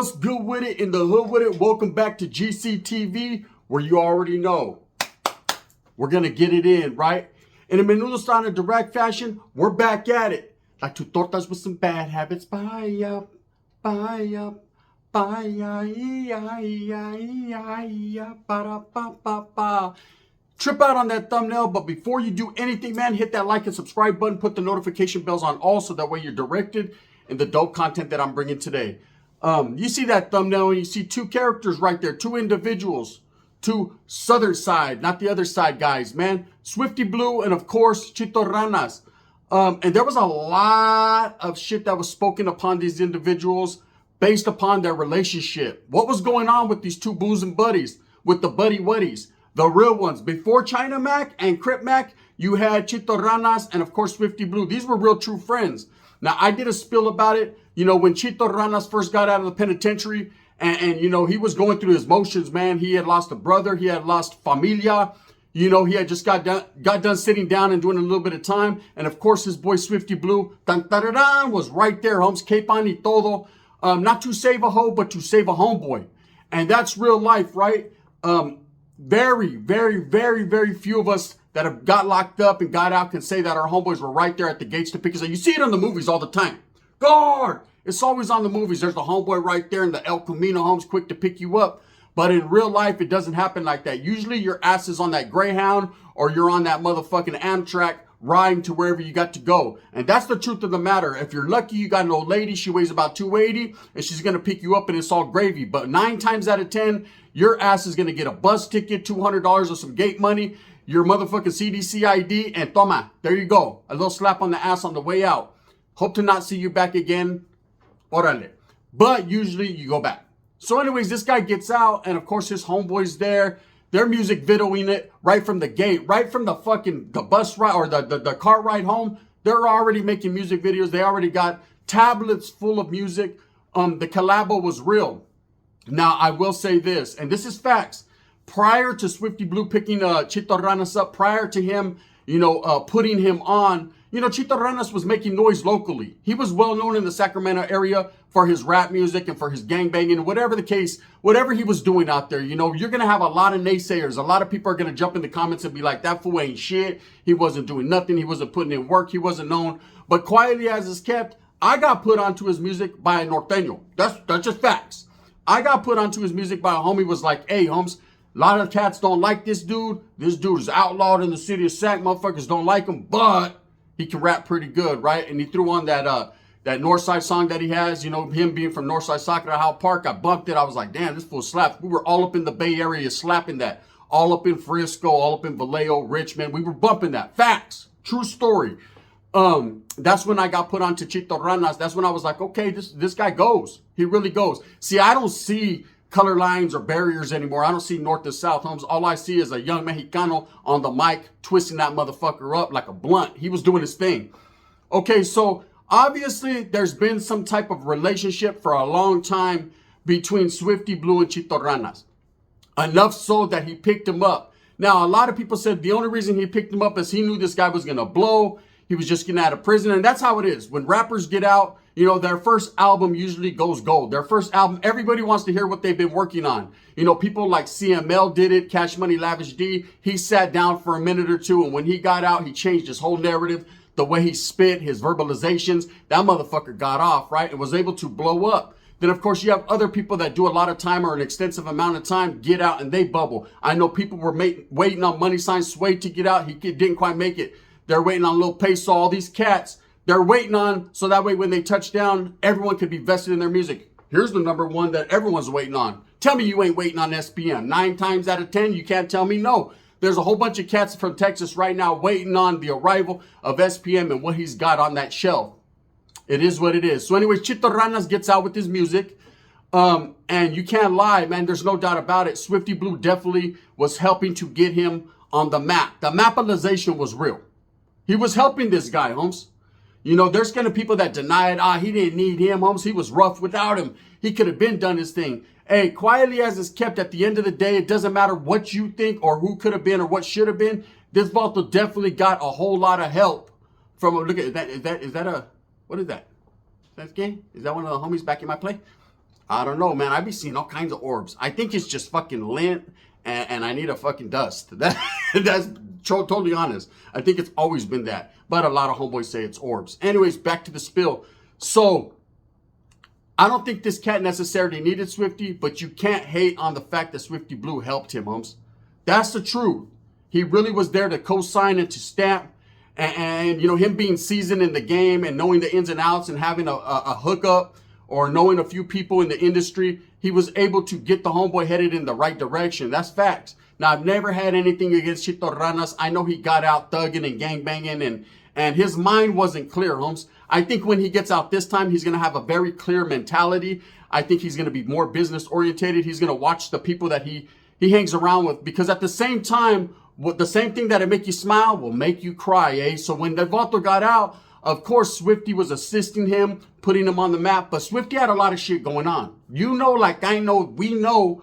What's good with it? In the hood with it? Welcome back to GCTV, where you already know we're gonna get it in, right? In a menudo style and direct fashion, we're back at it. Like two tortas with some bad habits. Buy up, buy up, buy up, Trip out on that thumbnail, but before you do anything, man, hit that like and subscribe button, put the notification bells on all so that way you're directed in the dope content that I'm bringing today. You see that thumbnail and you see two characters right there, two individuals, two southern side, not the other side guys, man. Swifty Blue and of course Chito Ranas. And there was a lot of shit that was spoken upon these individuals based upon their relationship. What was going on with these two boozing buddies, with the buddy wuddies, the real ones? Before China Mac and Crip Mac, you had Chito Ranas and of course Swifty Blue. These were real true friends. Now, I did a spill about it. You know, when Chito Ranas first got out of the penitentiary and you know, he was going through his motions, man. He had lost a brother. He had lost familia. You know, he had just got done sitting down and doing a little bit of time. And, of course, his boy Swifty Blue, was right there, homes, capon y todo. Not to save a hoe, but to save a homeboy. And that's real life, right? Very, very, very, very few of us that have got locked up and got out can say that our homeboys were right there at the gates to pick us up. You see it in the movies all the time. Guard! It's always on the movies. There's the homeboy right there in the El Camino homes quick to pick you up. But in real life, it doesn't happen like that. Usually your ass is on that Greyhound or you're on that motherfucking Amtrak riding to wherever you got to go. And that's the truth of the matter. If you're lucky, you got an old lady. She weighs about 280 and she's going to pick you up and it's all gravy. But 9 times out of 10, your ass is going to get a bus ticket, $200 or some gate money, your motherfucking CDC ID, and toma, there you go. A little slap on the ass on the way out. Hope to not see you back again. Orale. But usually you go back. So anyways, this guy gets out, and of course his homeboy's there. They're music videoing it right from the gate, right from the bus ride or the car ride home. They're already making music videos. They already got tablets full of music. The collabo was real. Now, I will say this, and this is facts. Prior to Swifty Blue picking Chito Ranas up, prior to him, you know, putting him on, you know, Chito Ranas was making noise locally. He was well known in the Sacramento area for his rap music and for his gangbanging, whatever the case, whatever he was doing out there. You know, you're going to have a lot of naysayers. A lot of people are going to jump in the comments and be like, that fool ain't shit. He wasn't doing nothing. He wasn't putting in work. He wasn't known. But quietly as it's kept, I got put onto his music by a norteño. That's just facts. I got put onto his music by a homie was like, hey, Holmes, a lot of cats don't like this dude. This dude is outlawed in the city of Sac. Motherfuckers don't like him, but he can rap pretty good, right? And he threw on that Northside song that he has, you know, him being from Northside Sacramento Park. I bumped it. I was like, damn, this fool slaps. We were all up in the Bay Area slapping that. All up in Frisco, all up in Vallejo, Richmond. We were bumping that. Facts. True story. That's when I got put onto Chito Ranas. That's when I was like, okay, this guy goes. He really goes. See, I don't see color lines or barriers anymore. I don't see north and south, homes. All I see is a young Mexicano on the mic twisting that motherfucker up like a blunt. He was doing his thing. Okay, so obviously there's been some type of relationship for a long time between Swifty Blue and Chito Ranas. Enough so that he picked him up. Now, a lot of people said the only reason he picked him up is he knew this guy was going to blow. He was just getting out of prison. And that's how it is. When rappers get out, you know, their first album usually goes gold. Their first album, everybody wants to hear what they've been working on. You know, people like CML did it, Cash Money Lavish D. He sat down for a minute or two. And when he got out, he changed his whole narrative. The way he spit, his verbalizations, that motherfucker got off, right? And was able to blow up. Then, of course, you have other people that do a lot of time or an extensive amount of time, get out and they bubble. I know people were waiting on Money Sign Sway to get out. He didn't quite make it. They're waiting on Lil Peso, all these cats. They're waiting on, so that way when they touch down, everyone could be vested in their music. Here's the number one that everyone's waiting on. Tell me you ain't waiting on SPM. 9 times out of 10, you can't tell me no. There's a whole bunch of cats from Texas right now waiting on the arrival of SPM and what he's got on that shelf. It is what it is. So anyways, Chito Ranas gets out with his music. And you can't lie, man. There's no doubt about it. Swifty Blue definitely was helping to get him on the map. The mapalization was real. He was helping this guy, Holmes. You know, there's going to people that deny it. He didn't need him, Holmes. He was rough without him. He could have been done his thing. Hey, quietly as it's kept, at the end of the day, it doesn't matter what you think or who could have been or what should have been. This Vato definitely got a whole lot of help from, look at that. Is that a, what is that? That's game? Is that one of the homies back in my play? I don't know, man. I be seeing all kinds of orbs. I think it's just fucking lint and I need a fucking dust. That's totally honest. I think it's always been that. But a lot of homeboys say it's orbs. Anyways, back to the spill. So, I don't think this cat necessarily needed Swifty, but you can't hate on the fact that Swifty Blue helped him, homes. That's the truth. He really was there to co-sign and to stamp. And you know, him being seasoned in the game and knowing the ins and outs and having a hookup or knowing a few people in the industry, he was able to get the homeboy headed in the right direction. That's facts. Now, I've never had anything against Chito Ranas. I know he got out thugging and gangbanging and his mind wasn't clear, homes. I think when he gets out this time, he's going to have a very clear mentality. I think he's going to be more business orientated. He's going to watch the people that he hangs around with, because at the same time, the same thing that'll make you smile will make you cry, eh? So when Vato got out, of course, Swifty was assisting him, putting him on the map. But Swifty had a lot of shit going on. You know, like I know, we know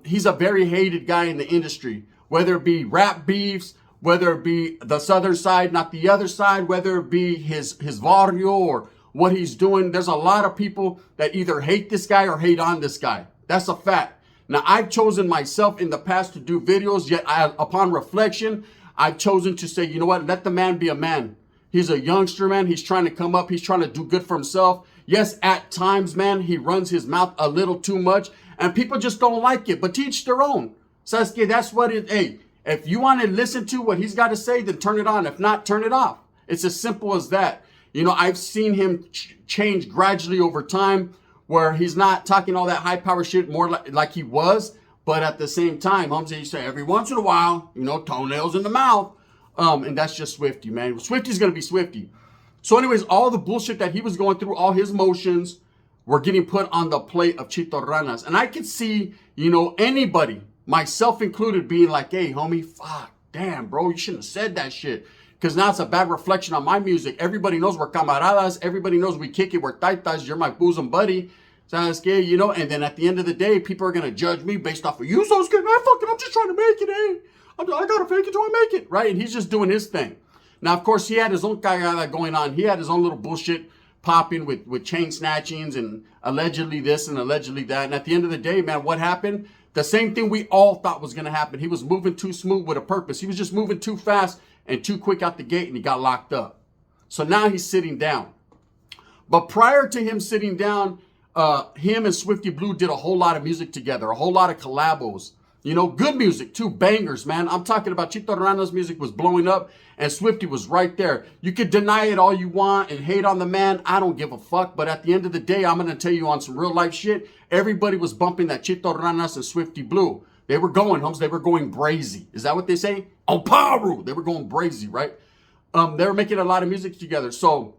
he's a very hated guy in the industry. Whether it be rap beefs, whether it be the southern side, not the other side, whether it be his barrio or what he's doing. There's a lot of people that either hate this guy or hate on this guy. That's a fact. Now, I've chosen myself in the past to do videos, yet upon reflection, I've chosen to say, you know what, let the man be a man. He's a youngster, man. He's trying to come up. He's trying to do good for himself. Yes, at times, man, he runs his mouth a little too much, and people just don't like it, but teach their own. Sasuke, that's what it, hey, if you want to listen to what he's got to say, then turn it on. If not, turn it off. It's as simple as that. You know, I've seen him change gradually over time, where he's not talking all that high power shit more like he was, but at the same time, Humza, you say every once in a while, you know, toenails in the mouth, and that's just Swifty, man. Swifty's gonna be Swifty. So anyways, all the bullshit that he was going through, all his motions were getting put on the plate of Chito Ranas. And I could see, you know, anybody, myself included, being like, hey, homie, fuck, damn, bro, you shouldn't have said that shit. Because now it's a bad reflection on my music. Everybody knows we're camaradas. Everybody knows we kick it. We're taitas. You're my bosom buddy. Sasuke, you know, and then at the end of the day, people are going to judge me based off of you, Sasuke. I'm just trying to make it, eh? I got to fake it till I make it, right? And he's just doing his thing. Now, of course, he had his own cagada going on. He had his own little bullshit popping with chain snatchings and allegedly this and allegedly that. And at the end of the day, man, what happened? The same thing we all thought was going to happen. He was moving too smooth with a purpose. He was just moving too fast and too quick out the gate, and he got locked up. So now he's sitting down. But prior to him sitting down, him and Swifty Blue did a whole lot of music together, a whole lot of collabos. You know, good music too, bangers, man. I'm talking about Chito Ranas' music was blowing up, and Swifty was right there. You could deny it all you want and hate on the man. I don't give a fuck. But at the end of the day, I'm going to tell you on some real life shit, everybody was bumping that Chito Ranas and Swifty Blue. They were going, homes. They were going brazy. Is that what they say? On Paru. They were going brazy, right? They were making a lot of music together. So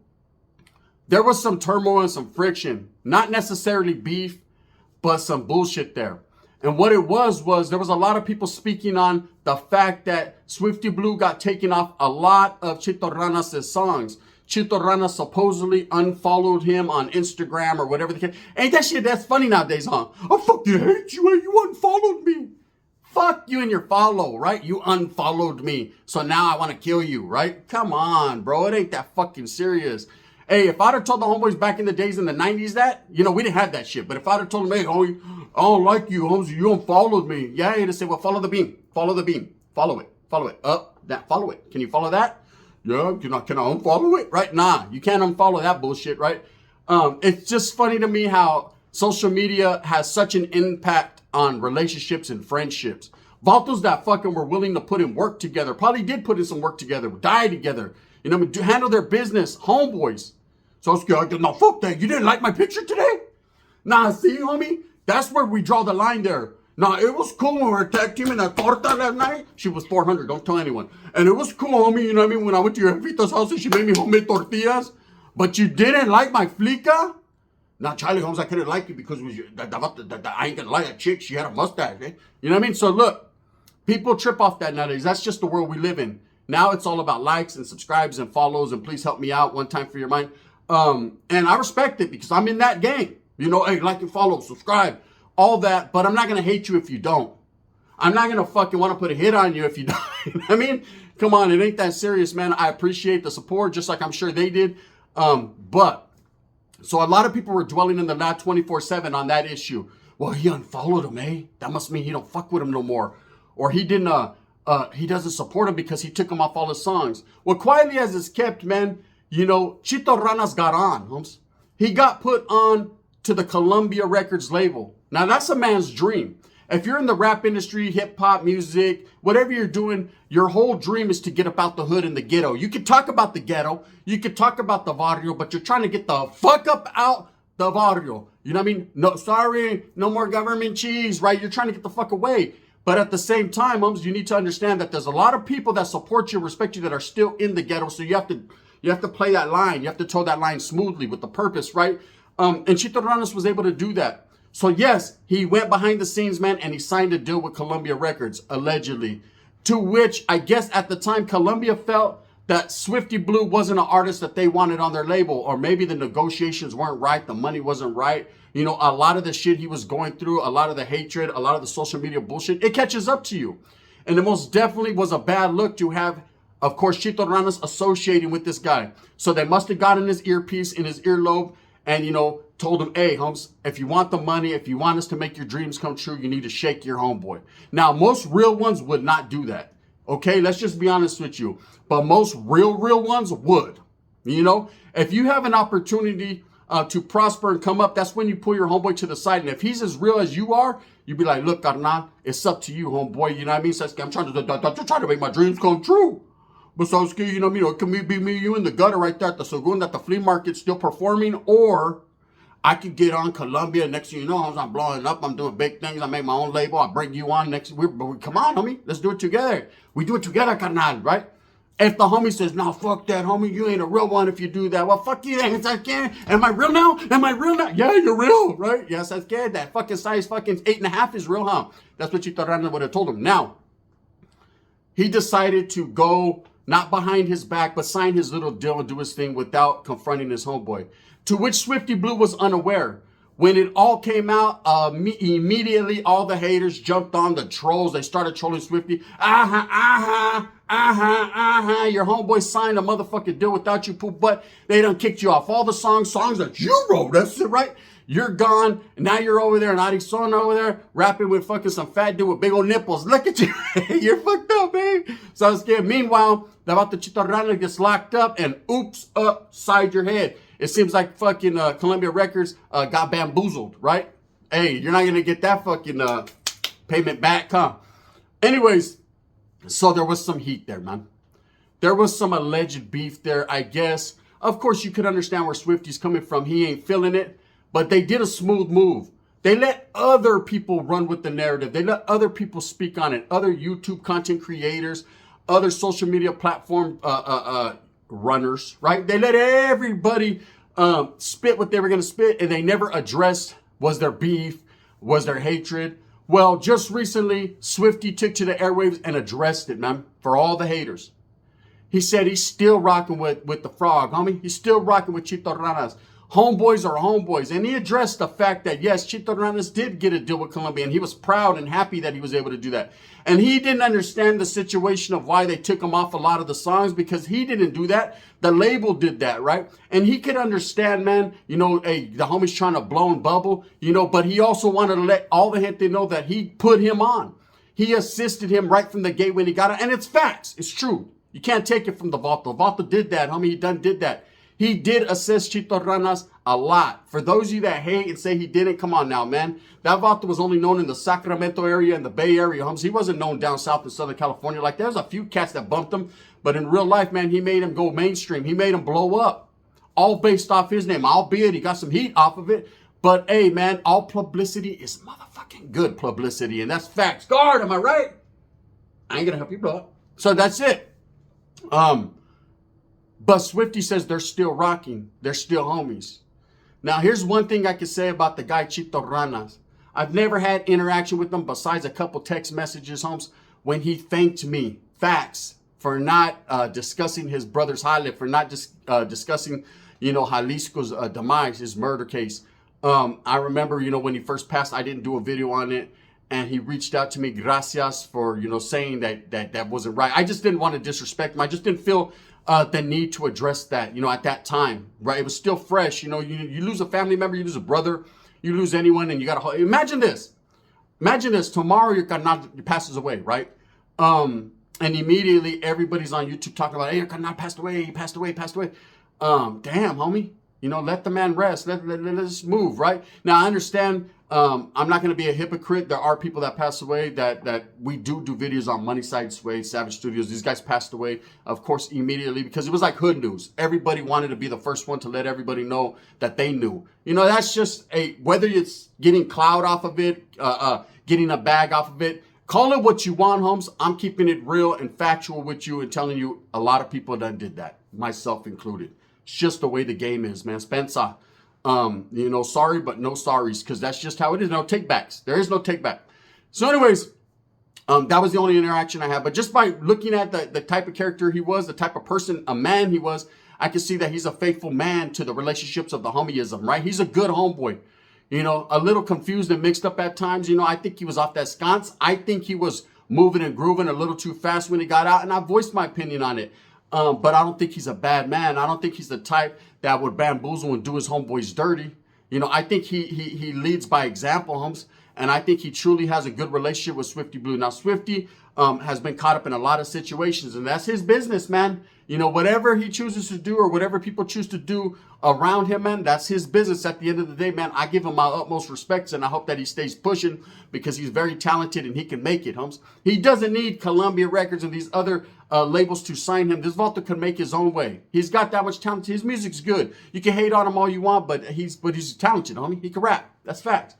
there was some turmoil and some friction. Not necessarily beef, but some bullshit there. And what it was there was a lot of people speaking on the fact that Swifty Blue got taken off a lot of Chito Ranas' songs. Chito Ranas supposedly unfollowed him on Instagram or whatever the case. Ain't that shit that's funny nowadays, huh? I fucking hate you and you unfollowed me. Fuck you and your follow, right? You unfollowed me, so now I want to kill you, right? Come on, bro. It ain't that fucking serious. Hey, if I'd have told the homeboys back in the days in the 90s that, you know, we didn't have that shit. But if I'd have told them, hey, homie, I don't like you, homies, you unfollowed me. Yeah, he'd have said, well, follow the beam. Follow the beam. Follow it. Follow it. That. Follow it. Can you follow that? Yeah, can I unfollow it? Right? Nah, you can't unfollow that bullshit, right? It's just funny to me how social media has such an impact on relationships and friendships. Vatos that fucking were willing to put in work together, probably did put in some work together, die together, you know, handle their business, homeboys. So I was like, no, fuck that. You didn't like my picture today? Nah, see, homie, that's where we draw the line there. Nah, it was cool when we were tag teaming that torta last night. She was 400, don't tell anyone. And it was cool, homie, you know what I mean? When I went to your Vita's house and she made me homemade tortillas. But you didn't like my flica? Now, Charlie Holmes, I couldn't like you because it was I ain't gonna lie, that chick, she had a mustache, eh? You know what I mean? So look, people trip off that nowadays. That's just the world we live in. Now it's all about likes and subscribes and follows and please help me out one time for your mind. And I respect it because I'm in that game. You know, hey, like and follow, subscribe, all that. But I'm not going to hate you if you don't. I'm not going to fucking want to put a hit on you if you don't. You know what I mean? Come on, it ain't that serious, man. I appreciate the support just like I'm sure they did. But So a lot of people were dwelling in the lab 24/7 on that issue. Well, he unfollowed him, eh? That must mean he don't fuck with him no more. Or he doesn't support him because he took him off all his songs. Well, quietly as it's kept, man, Chito Ranas got on, homes. He got put on to the Columbia Records label. Now, that's a man's dream. If you're in the rap industry, hip-hop, music, whatever you're doing, your whole dream is to get up out the hood in the ghetto. You can talk about the ghetto, you can talk about the barrio, but you're trying to get the fuck up out the barrio. You know what I mean? No, sorry, no more government cheese, right? You're trying to get the fuck away. But at the same time, homes, you need to understand that there's a lot of people that support you, respect you, that are still in the ghetto. So you have to play that line. You have to toe that line smoothly with the purpose, right? And Chito Ranas was able to do that. So yes, he went behind the scenes, man, and he signed a deal with Columbia Records, allegedly. To which, I guess at the time, Columbia felt that Swifty Blue wasn't an artist that they wanted on their label. Or maybe the negotiations weren't right, the money wasn't right. A lot of the shit he was going through, a lot of the hatred, a lot of the social media bullshit, it catches up to you. And it most definitely was a bad look to have, of course, Chito Ranas associating with this guy. So they must have gotten his earpiece in his earlobe and, told him, hey, Holmes, if you want the money, if you want us to make your dreams come true, you need to shake your homeboy. Now, most real ones would not do that. Okay, let's just be honest with you. But most real ones would. If you have an opportunity to prosper and come up, that's when you pull your homeboy to the side. And if he's as real as you are, you'd be like, look, carnal, it's up to you, homeboy. You know what I mean? So I'm trying to make my dreams come true. But so it can be me, you in the gutter right there at the Segunda, at the flea market, still performing, or I could get on Columbia. Next thing you know, I'm blowing up. I'm doing big things. I make my own label. I bring you on next. Come on, homie. Let's do it together. We do it together, carnal, right? If the homie says, no, fuck that, homie. You ain't a real one if you do that. Well, fuck you then. Am I real now? Yeah, you're real, right? Yes, that's good. That fucking size fucking 8.5 is real, huh? That's what Chito Ranas would have told him. Now, he decided to go not behind his back, but sign his little deal and do his thing without confronting his homeboy. To which Swifty Blue was unaware. When it all came out, immediately all the haters jumped on, the trolls. They started trolling Swifty. Your homeboy signed a motherfucking deal without you, poop butt. They done kicked you off all the songs that you wrote. That's it, right? You're gone. And now you're over there and Arizona over there rapping with fucking some fat dude with big old nipples. Look at you. You're fucked up, babe. So I was scared. Meanwhile, the Chito Ranas gets locked up and oops, upside your head. It seems like fucking Columbia Records got bamboozled, right? Hey, you're not going to get that fucking payment back, huh? Anyways, so there was some heat there, man. There was some alleged beef there, I guess. Of course, you could understand where Swifty's coming from. He ain't feeling it. But they did a smooth move. They let other people run with the narrative. They let other people speak on it. Other YouTube content creators, other social media platform runners, right? They let everybody spit what they were going to spit, and they never addressed, was there beef, was there hatred? Well, just recently, Swifty took to the airwaves and addressed it, man, for all the haters. He said he's still rocking with the frog, homie. He's still rocking with Chito Ranas. Homeboys are homeboys. And he addressed the fact that, yes, Chito Ranas did get a deal with Columbia, and he was proud and happy that he was able to do that. And he didn't understand the situation of why they took him off a lot of the songs, because he didn't do that. The label did that, right? And he could understand, man, hey, the homie's trying to blow and bubble, but he also wanted to let all the gente know that he put him on. He assisted him right from the gate when he got it. And it's facts. It's true. You can't take it from the Vato. Vato did that, homie. He done did that. He did assist Chito Ranas a lot. For those of you that hate and say he didn't, come on now, man. That Vato was only known in the Sacramento area and the Bay Area, homes. He wasn't known down south in Southern California. Like, there's a few cats that bumped him. But in real life, man, he made him go mainstream. He made him blow up. All based off his name. Albeit he got some heat off of it. But, hey, man, all publicity is motherfucking good publicity. And that's facts. Guard, am I right? I ain't going to help you blow up. So that's it. But Swifty says they're still rocking. They're still homies. Now, here's one thing I can say about the guy Chito Ranas. I've never had interaction with him besides a couple text messages, homes, when he thanked me, facts, for not discussing his brother's highlight, for not discussing, Jalisco's demise, his murder case. I remember, when he first passed, I didn't do a video on it. And he reached out to me, gracias, for, saying that wasn't right. I just didn't want to disrespect him. I just didn't feel the need to address that, at that time, right? It was still fresh. You lose a family member, you lose a brother, you lose anyone, and you got to imagine this. Imagine this. Tomorrow your carnal passes away, right? And immediately everybody's on YouTube talking about, hey, your carnal passed away, he passed away, passed away. Damn, homie. Let the man rest. Let's move, right? Now, I understand. I'm not going to be a hypocrite. There are people that pass away that we do videos on Money Side Sway, Savage Studios. These guys passed away, of course, immediately because it was like hood news. Everybody wanted to be the first one to let everybody know that they knew. That's just whether it's getting clout off of it, getting a bag off of it. Call it what you want, Holmes. I'm keeping it real and factual with you and telling you a lot of people done did that, myself included. It's just the way the game is, man. Spencer, sorry, but no sorries, because that's just how it is. No takebacks. There is no takeback. So anyways, that was the only interaction I had. But just by looking at the type of character he was, the type of person, a man he was, I can see that he's a faithful man to the relationships of the homieism, right? He's a good homeboy. A little confused and mixed up at times. I think he was off that sconce. I think he was moving and grooving a little too fast when he got out, and I voiced my opinion on it. But I don't think he's a bad man. I don't think he's the type that would bamboozle and do his homeboys dirty. I think he leads by example, Holmes, and I think he truly has a good relationship with Swifty Blue. Now, Swifty has been caught up in a lot of situations, and that's his business, man. Whatever he chooses to do or whatever people choose to do around him, man, that's his business at the end of the day, man. I give him my utmost respects, and I hope that he stays pushing because he's very talented and he can make it, Holmes. He doesn't need Columbia Records and these other labels to sign him. This Vato can make his own way. He's got that much talent. His music's good. You can hate on him all you want, but he's talented, homie. He can rap. That's fact.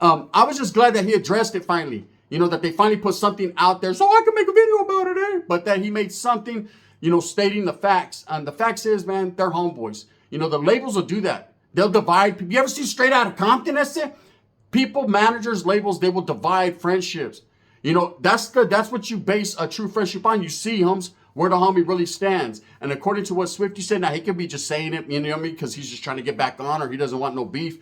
I was just glad that he addressed it finally. That they finally put something out there so I can make a video about it, But that he made something, stating the facts. And the facts is, man, they're homeboys. The labels will do that. They'll divide people. You ever see Straight Outta Compton? That's it. People, managers, labels, they will divide friendships. That's what you base a true friendship on. You see, Holmes, where the homie really stands. And according to what Swifty said, now he could be just saying it, because he's just trying to get back on or he doesn't want no beef.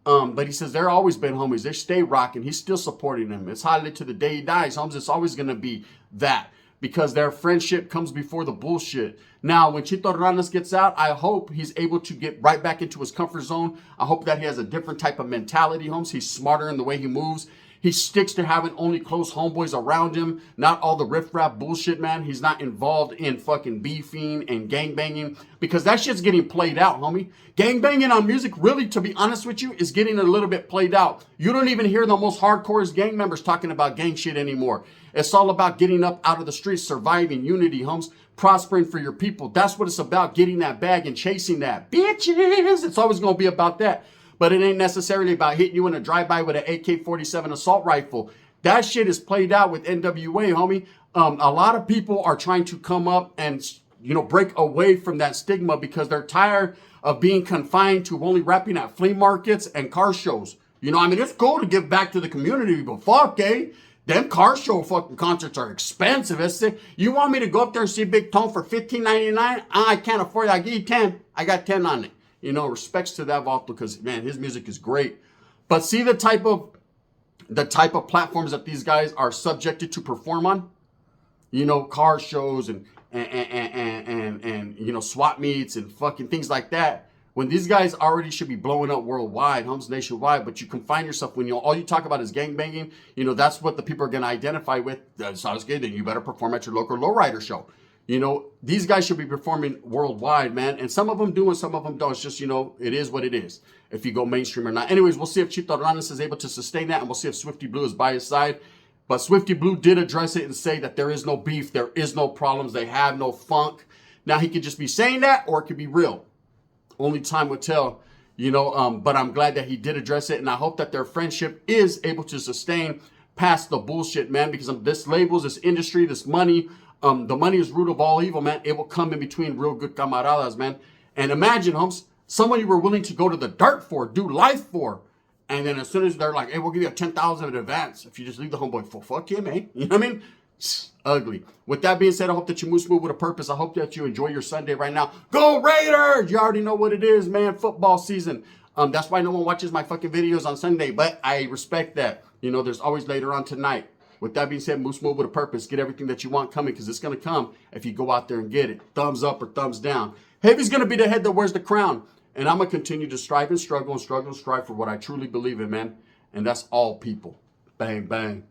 But he says they're always been homies. They stay rocking. He's still supporting them. It's highly to the day he dies, Holmes. It's always going to be that because their friendship comes before the bullshit. Now, when Chito Ranas gets out, I hope he's able to get right back into his comfort zone. I hope that he has a different type of mentality, Holmes. He's smarter in the way he moves. He sticks to having only close homeboys around him, not all the riff-raff bullshit, man. He's not involved in fucking beefing and gangbanging because that shit's getting played out, homie. Gangbanging on music, really, to be honest with you, is getting a little bit played out. You don't even hear the most hardcore gang members talking about gang shit anymore. It's all about getting up out of the streets, surviving, unity, homes, prospering for your people. That's what it's about, getting that bag and chasing that. Bitches! It's always going to be about that. But it ain't necessarily about hitting you in a drive-by with an AK-47 assault rifle. That shit is played out with NWA, homie. A lot of people are trying to come up and, break away from that stigma because they're tired of being confined to only rapping at flea markets and car shows. It's cool to give back to the community, but fuck, them car show fucking concerts are expensive. You want me to go up there and see Big Tone for $15.99? I can't afford it. I give you 10. I got 10 on it. Respects to that Vato because, man, his music is great. But see the type of platforms that these guys are subjected to perform on? Car shows and swap meets and fucking things like that. When these guys already should be blowing up worldwide, homes nationwide, but you confine yourself when all you talk about is gangbanging, that's what the people are going to identify with. That sounds good, then you better perform at your local lowrider show. These guys should be performing worldwide, man. And some of them do and some of them don't. It's just, it is what it is. If you go mainstream or not. Anyways, we'll see if Chito Ranas is able to sustain that. And we'll see if Swifty Blue is by his side. But Swifty Blue did address it and say that there is no beef. There is no problems. They have no funk. Now, he could just be saying that or it could be real. Only time will tell, But I'm glad that he did address it. And I hope that their friendship is able to sustain past the bullshit, man. Because this labels, this industry, this money... the money is root of all evil, man. It will come in between real good camaradas, man. And imagine, Holmes, someone you were willing to go to the dirt for, do life for. And then as soon as they're like, hey, we'll give you a $10,000 in advance if you just leave the homeboy. Fuck him, eh? You know what I mean? It's ugly. With that being said, I hope that you move smooth with a purpose. I hope that you enjoy your Sunday right now. Go Raiders! You already know what it is, man. Football season. That's why no one watches my fucking videos on Sunday. But I respect that. There's always later on tonight. With that being said, Moose move with a purpose. Get everything that you want coming, because it's going to come if you go out there and get it. Thumbs up or thumbs down. Heavy's going to be the head that wears the crown. And I'm going to continue to strive and struggle and struggle and strive for what I truly believe in, man. And that's all people. Bang, bang.